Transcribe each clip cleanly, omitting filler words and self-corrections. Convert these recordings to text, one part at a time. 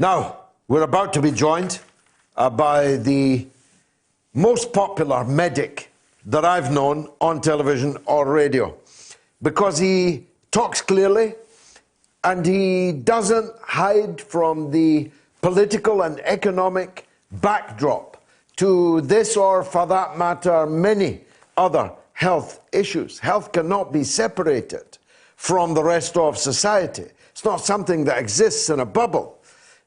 Now, we're about to be joined by the most popular medic that I've known on television or radio, because he talks clearly and he doesn't hide from the political and economic backdrop to this, or for that matter, many other health issues. Health cannot be separated from the rest of society. It's not something that exists in a bubble.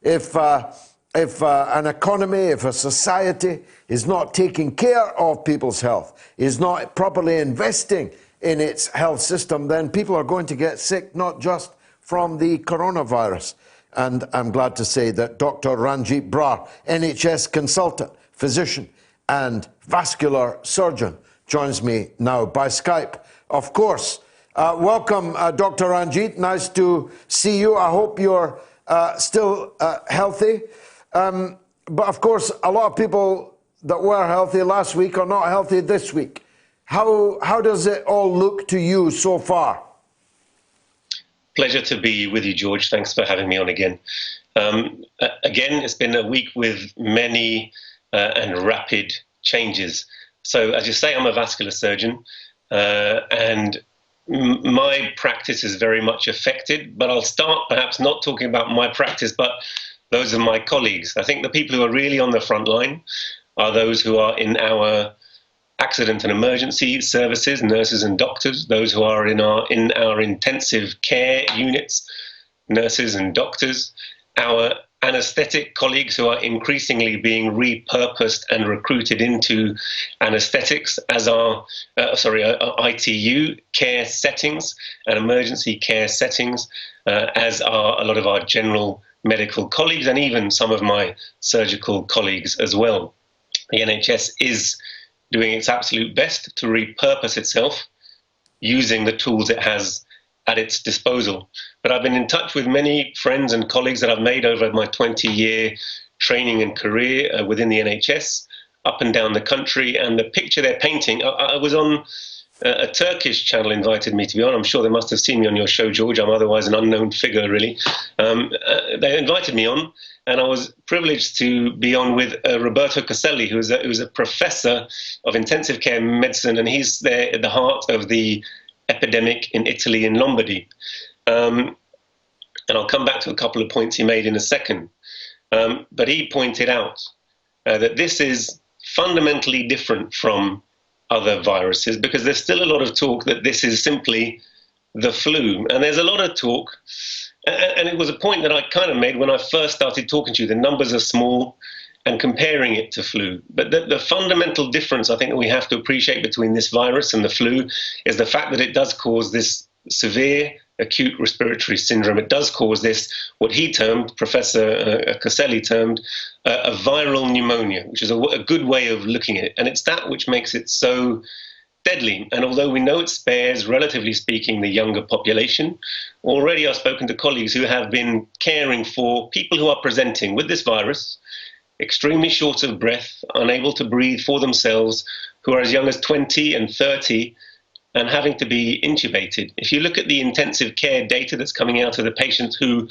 If an economy, if a society is not taking care of people's health, is not properly investing in its health system, then people are going to get sick, not just from the coronavirus. And I'm glad to say that Dr. Ranjeet Brar, NHS consultant, physician and vascular surgeon, joins me now by Skype, of course. Welcome, Dr. Ranjeet. Nice to see you. I hope you're still healthy. But of course, a lot of people that were healthy last week are not healthy this week. How does it all look to you so far? Pleasure to be with you, George. Thanks for having me on again. Again, it's been a week with many and rapid changes. So, as you say, I'm a vascular surgeon, and my practice is very much affected, but I'll start perhaps not talking about my practice, but those of my colleagues. I think the people who are really on the front line are those who are in our accident and emergency services, nurses and doctors, those who are in our intensive care units, nurses and doctors, our anesthetic colleagues who are increasingly being repurposed and recruited into anesthetics as our ITU care settings and emergency care settings, as are a lot of our general medical colleagues and even some of my surgical colleagues as well. The NHS is doing its absolute best to repurpose itself using the tools it has at its disposal. But I've been in touch with many friends and colleagues that I've made over my 20-year training and career within the NHS, up and down the country, and the picture they're painting. I was on a Turkish channel invited me to be on. I'm sure they must have seen me on your show, George. I'm otherwise an unknown figure, really. They invited me on, and I was privileged to be on with Roberto Caselli, who's a professor of intensive care medicine, and he's there at the heart of the epidemic in Italy, in Lombardy. And I'll come back to a couple of points he made in a second. But he pointed out that this is fundamentally different from other viruses, because there's still a lot of talk that this is simply the flu. And there's a lot of talk, and it was a point that I kind of made when I first started talking to you. The numbers are small, and comparing it to flu. But the fundamental difference I think that we have to appreciate between this virus and the flu is the fact that it does cause this severe acute respiratory syndrome. It does cause this, what he termed, Professor Caselli termed, a viral pneumonia, which is a good way of looking at it. And it's that which makes it so deadly. And although we know it spares, relatively speaking, the younger population, already I've spoken to colleagues who have been caring for people who are presenting with this virus, extremely short of breath, unable to breathe for themselves, who are as young as 20 and 30 and having to be intubated. If you look at the intensive care data that's coming out of the patients who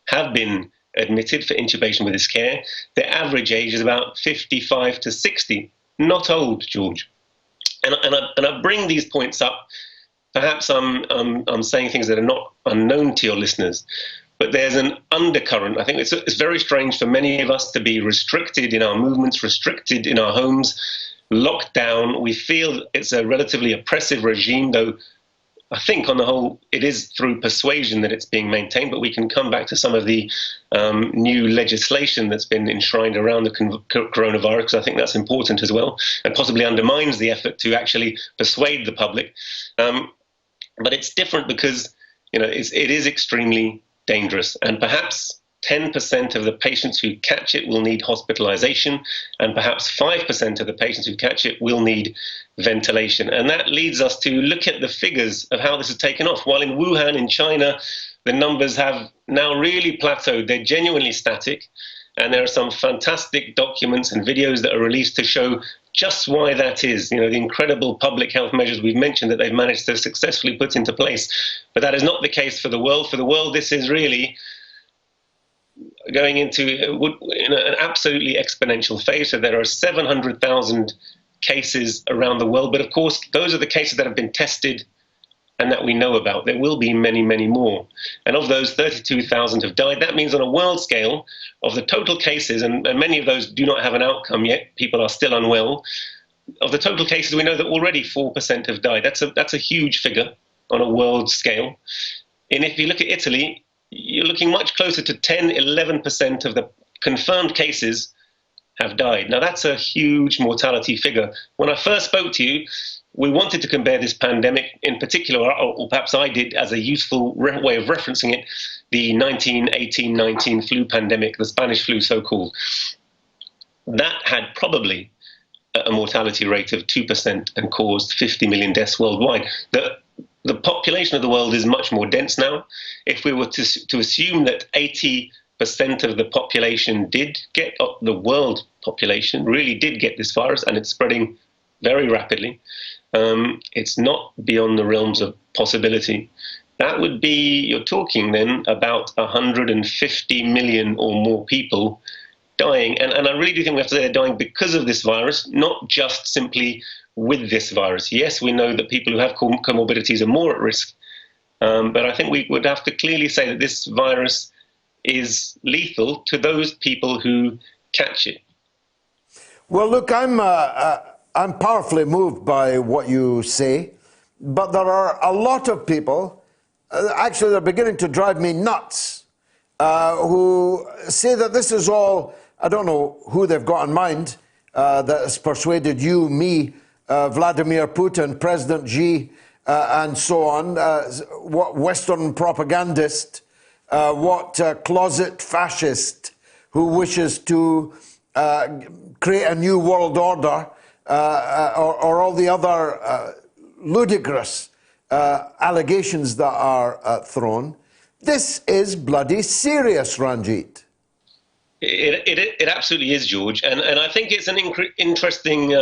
have been admitted for intubation with this care, their average age is about 55 to 60, not old, George. And I bring these points up. Perhaps I'm saying things that are not unknown to your listeners, but there's an undercurrent. I think it's very strange for many of us to be restricted in our movements, restricted in our homes, locked down. We feel it's a relatively oppressive regime, though I think on the whole it is through persuasion that it's being maintained, but we can come back to some of the new legislation that's been enshrined around the coronavirus, because I think that's important as well, and possibly undermines the effort to actually persuade the public. But it's different because it is extremely dangerous, and perhaps 10% of the patients who catch it will need hospitalization, and perhaps 5% of the patients who catch it will need ventilation. And that leads us to look at the figures of how this has taken off. While in Wuhan, in China, the numbers have now really plateaued. They're genuinely static, and there are some fantastic documents and videos that are released to show just why that is, the incredible public health measures we've mentioned that they've managed to successfully put into place. But that is not the case for the world. For the world, this is really going into an absolutely exponential phase. So there are 700,000 cases around the world. But of course, those are the cases that have been tested and that we know about. There will be many, many more. And of those, 32,000 have died. That means on a world scale, of the total cases, and many of those do not have an outcome yet, people are still unwell. Of the total cases, we know that already 4% have died. That's a huge figure on a world scale. And if you look at Italy, you're looking much closer to 10, 11% of the confirmed cases have died. Now, that's a huge mortality figure. When I first spoke to you, we wanted to compare this pandemic in particular, or perhaps I did as a useful way of referencing it, the 1918-19 flu pandemic, the Spanish flu so-called. That had probably a mortality rate of 2% and caused 50 million deaths worldwide. The population of the world is much more dense now. If we were to assume that 80% of the population did get, the world population really did get this virus, and it's spreading very rapidly, it's not beyond the realms of possibility. That would be, you're talking then about 150 million or more people dying. And I really do think we have to say they're dying because of this virus, not just simply with this virus. Yes, we know that people who have comorbidities are more at risk, but I think we would have to clearly say that this virus is lethal to those people who catch it. Well, look, I'm powerfully moved by what you say, but there are a lot of people, actually they're beginning to drive me nuts, who say that this is all, I don't know who they've got in mind, that has persuaded you, me, Vladimir Putin, President Xi, and so on, what Western propagandist, what closet fascist who wishes to create a new world order, or all the other ludicrous allegations that are thrown. This is bloody serious, Ranjeet. It absolutely is, George, and I think it's an interesting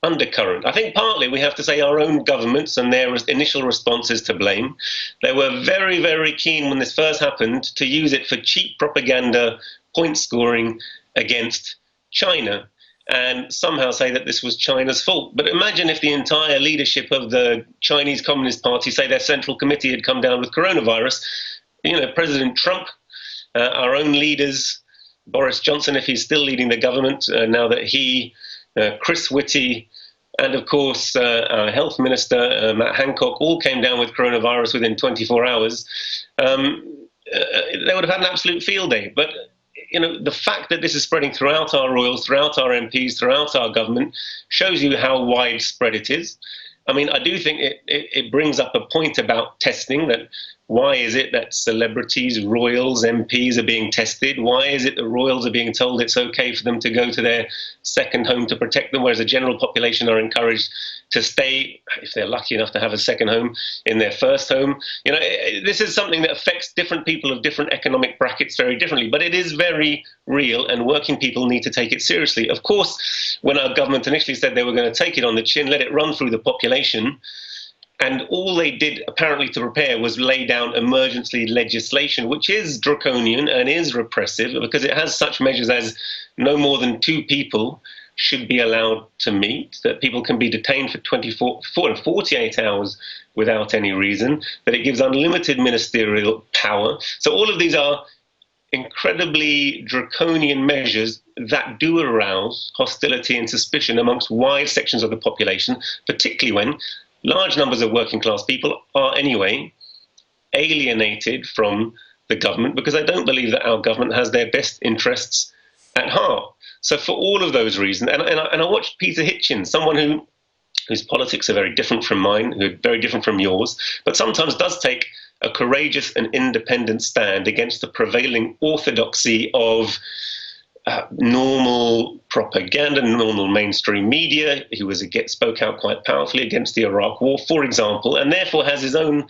undercurrent. I think partly we have to say our own governments and their initial responses to blame. They were very, very keen when this first happened to use it for cheap propaganda, point scoring against China, and somehow say that this was China's fault. But imagine if the entire leadership of the Chinese Communist Party, say their central committee, had come down with coronavirus. You know, President Trump, our own leaders, Boris Johnson, if he's still leading the government, now that he, Chris Whitty, and of course our health minister, Matt Hancock, all came down with coronavirus within 24 hours, they would have had an absolute field day. But you know, the fact that this is spreading throughout our royals, throughout our MPs, throughout our government, shows you how widespread it is. I mean, I do think it brings up a point about testing, that why is it that celebrities, royals, MPs are being tested? Why is it that royals are being told it's okay for them to go to their second home to protect them, whereas the general population are encouraged to stay, if they're lucky enough to have a second home, in their first home? You know, this is something that affects different people of different economic brackets very differently, but it is very real, and working people need to take it seriously. Of course, when our government initially said they were going to take it on the chin, let it run through the population, and all they did apparently to prepare was lay down emergency legislation, which is draconian and is repressive, because it has such measures as no more than 2 people should be allowed to meet, that people can be detained for 48 hours without any reason, that it gives unlimited ministerial power. So all of these are incredibly draconian measures that do arouse hostility and suspicion amongst wide sections of the population, particularly when large numbers of working class people are anyway alienated from the government, because I don't believe that our government has their best interests at heart. So for all of those reasons, and I watched Peter Hitchens, someone whose politics are very different from mine, who are very different from yours, but sometimes does take a courageous and independent stand against the prevailing orthodoxy of normal propaganda, normal mainstream media. He spoke out quite powerfully against the Iraq War, for example, and therefore has his own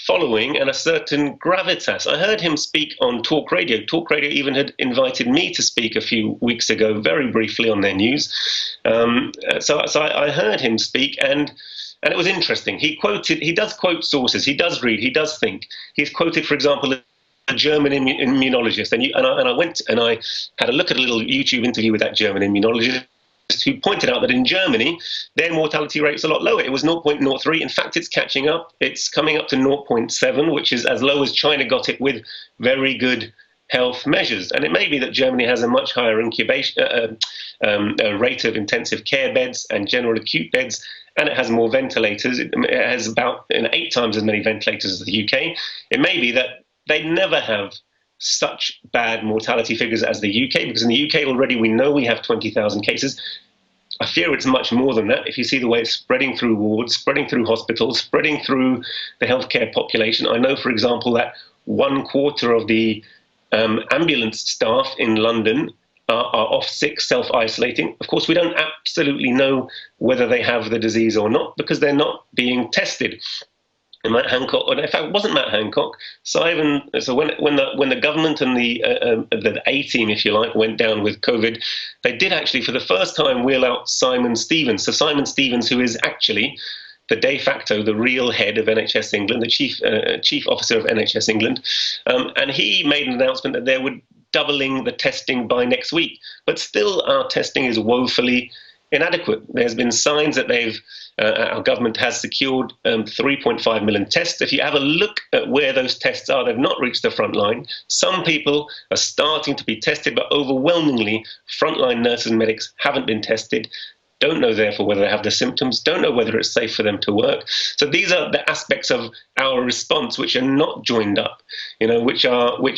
following and a certain gravitas. I heard him speak on Talk Radio. Talk Radio even had invited me to speak a few weeks ago, very briefly, on their news. So I heard him speak, and it was interesting. He does quote sources, he does read, he does think. He's quoted, for example, German immunologist, and I went and I had a look at a little YouTube interview with that German immunologist, who pointed out that in Germany, their mortality rate's a lot lower. It was 0.03. In fact, it's catching up. It's coming up to 0.7, which is as low as China got it with very good health measures. And it may be that Germany has a much higher incubation rate of intensive care beds and general acute beds, and it has more ventilators. It has about 8 times as many ventilators as the UK. It may be that they never have such bad mortality figures as the UK, because in the UK already we know we have 20,000 cases. I fear it's much more than that. If you see the way it's spreading through wards, spreading through hospitals, spreading through the healthcare population. I know, for example, that 1/4 of the ambulance staff in London are off sick, self-isolating. Of course, we don't absolutely know whether they have the disease or not, because they're not being tested. And Matt Hancock, or in fact, it wasn't Matt Hancock. So when the government and the A team, if you like, went down with COVID, they did actually, for the first time, wheel out Simon Stevens. So Simon Stevens, who is actually the de facto, the real head of NHS England, the chief officer of NHS England, and he made an announcement that they were doubling the testing by next week. But still, our testing is woefully inadequate. There's been signs that our government has secured 3.5 million tests. If you have a look at where those tests are, they've not reached the front line. Some people are starting to be tested, but overwhelmingly, frontline nurses and medics haven't been tested. Don't know, therefore, whether they have the symptoms, don't know whether it's safe for them to work. So these are the aspects of our response which are not joined up, which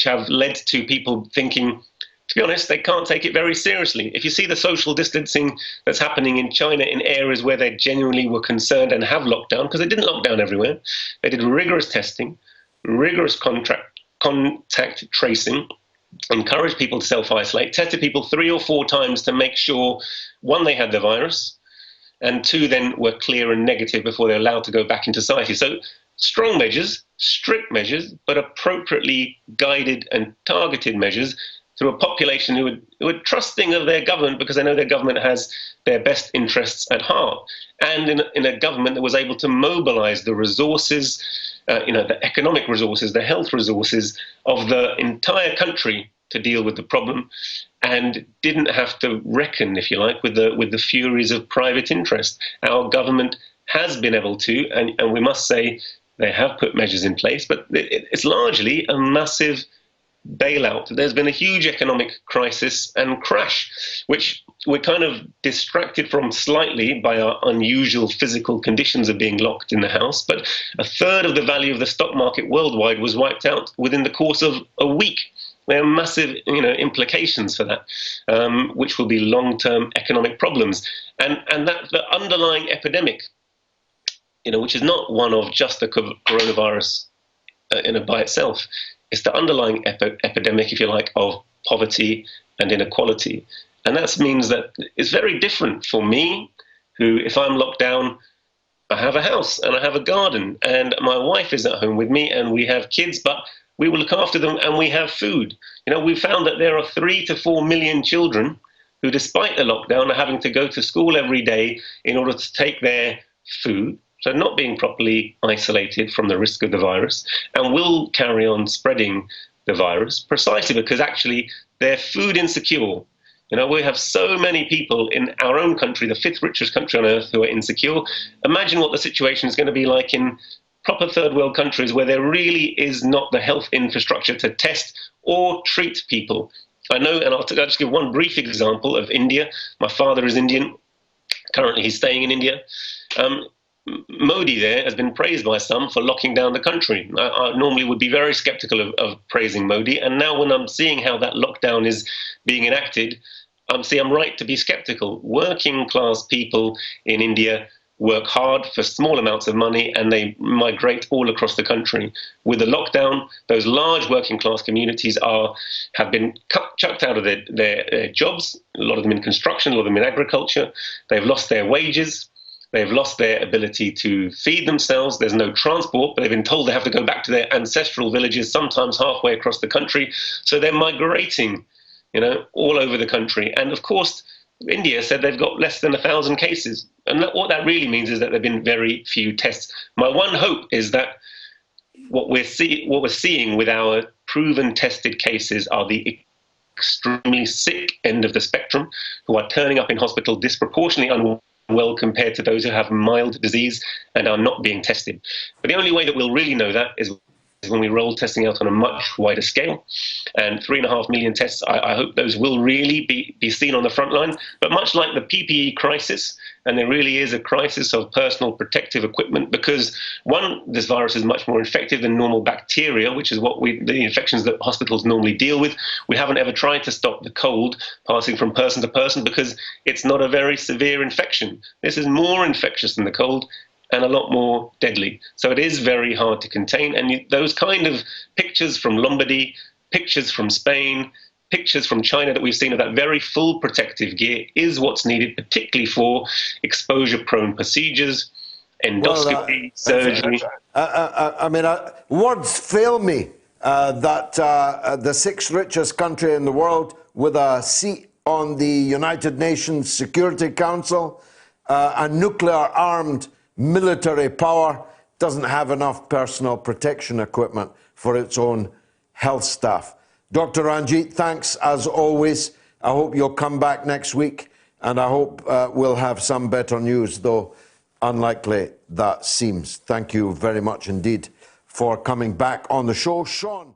have led to people thinking, to be honest, they can't take it very seriously. If you see the social distancing that's happening in China in areas where they genuinely were concerned and have locked down, because they didn't lock down everywhere, they did rigorous testing, rigorous contact tracing, encouraged people to self-isolate, tested people 3 or 4 times to make sure, 1, they had the virus, and 2, then were clear and negative before they're allowed to go back into society. So strong measures, strict measures, but appropriately guided and targeted measures through a population who are trusting of their government, because they know their government has their best interests at heart, and in a government that was able to mobilize the resources, the economic resources, the health resources of the entire country to deal with the problem, and didn't have to reckon, if you like, with the furies of private interest. Our government has been able to, and we must say they have put measures in place, but it's largely a massive bailout. There's been a huge economic crisis and crash, which we're kind of distracted from slightly by our unusual physical conditions of being locked in the house. But 1/3 of the value of the stock market worldwide was wiped out within the course of a week. There are massive, implications for that, which will be long-term economic problems, and that the underlying epidemic, which is not one of just the coronavirus by itself. It's the underlying epidemic, if you like, of poverty and inequality. And that means that it's very different for me, who, if I'm locked down, I have a house and I have a garden and my wife is at home with me and we have kids, but we will look after them and we have food. We found that there are 3 to 4 million children who, despite the lockdown, are having to go to school every day in order to take their food. So not being properly isolated from the risk of the virus, and will carry on spreading the virus precisely because actually they're food insecure. We have so many people in our own country, the 5th richest country on earth, who are insecure. Imagine what the situation is going to be like in proper third world countries where there really is not the health infrastructure to test or treat people. I know, and I'll just give one brief example of India. My father is Indian. Currently he's staying in India. Modi there has been praised by some for locking down the country. I normally would be very skeptical of praising Modi, and now when I'm seeing how that lockdown is being enacted, I'm right to be skeptical. Working class people in India work hard for small amounts of money and they migrate all across the country. With the lockdown, those large working class communities have been chucked out of their jobs, a lot of them in construction, a lot of them in agriculture. They've lost their wages. They've lost their ability to feed themselves. There's no transport, but they've been told they have to go back to their ancestral villages, sometimes halfway across the country. So they're migrating, all over the country. And of course, India said they've got less than 1,000 cases. And what that really means is that there have been very few tests. My one hope is that what we're seeing with our proven tested cases are the extremely sick end of the spectrum, who are turning up in hospital disproportionately unwell compared to those who have mild disease and are not being tested. But the only way that we'll really know that is when we roll testing out on a much wider scale. And 3.5 million tests, I hope those will really be seen on the front line. But much like the PPE crisis, and there really is a crisis of personal protective equipment, because one, this virus is much more infective than normal bacteria, which is what the infections that hospitals normally deal with. We haven't ever tried to stop the cold passing from person to person because it's not a very severe infection. This is more infectious than the cold, and a lot more deadly. So it is very hard to contain. And those kind of pictures from Lombardy, pictures from Spain, pictures from China that we've seen of that very full protective gear is what's needed, particularly for exposure-prone procedures, endoscopy, surgery. Words fail me that the sixth richest country in the world with a seat on the United Nations Security Council, a nuclear-armed military power, doesn't have enough personal protection equipment for its own health staff. Dr. Ranjeet, thanks as always. I hope you'll come back next week, and I hope we'll have some better news, though unlikely that seems. Thank you very much indeed for coming back on the show. Sean.